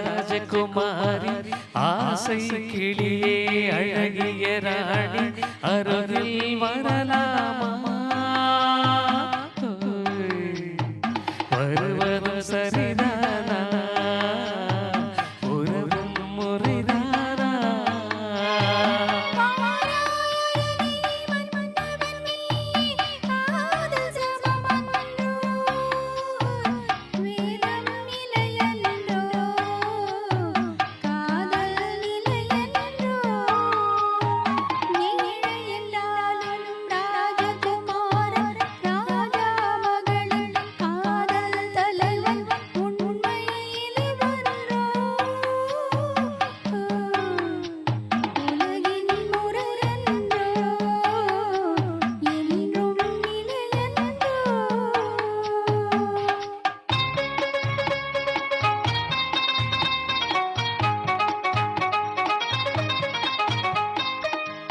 ராஜகுமாரி ஆசை கிளியே அழகிய ராணி அருகில் வரலாமா வருவதும் சரிதானா உறவும் முறைதானா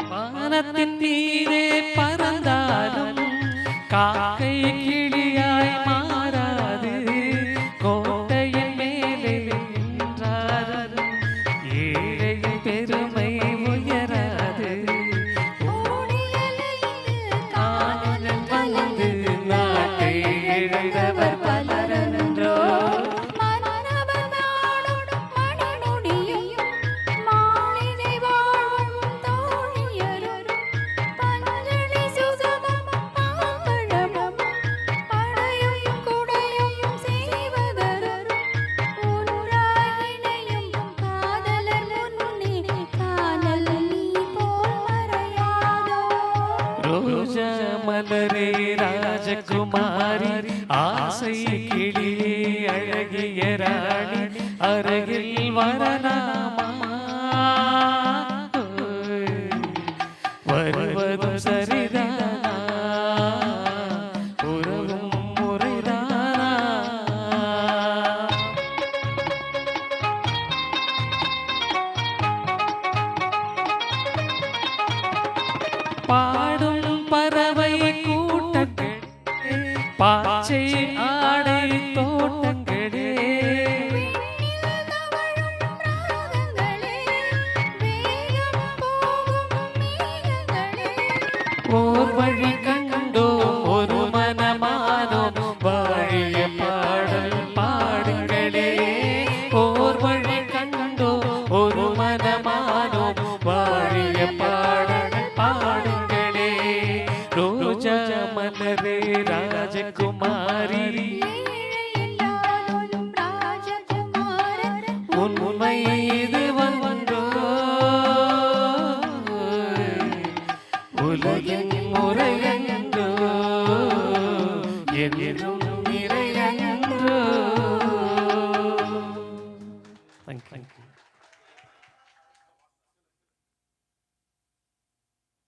வானத்தின் மீதே பறந்தாலும் காக்கை கிளியாய் மாறாது கோட்டையின் மேலே நின்றாலும் ஏழையின் பெருமை உயராது காதலன் வந்து நாட்டை இழந்தவர் பலரென்றோ ரோஜா மலரே ராஜகுமாரி ஆசை கிளியே அழகிய ராணி அருகில் வரலாமா வருவதும் சரிதானா உறவும் முறைதானா பாடும் பறவை கூட்டங்கள் பாச்சை ஆடை தோட்டங்களே ஓர் வழி கண்டோ ஒரு மனமானோ வாழிய பாடல் பாடுங்களே ஓர் வழி கண்டோ ஒரு மனமானோ வாழிய பாடல் பாடுங்களே ரோஜா மலரே ராஜகுமாரி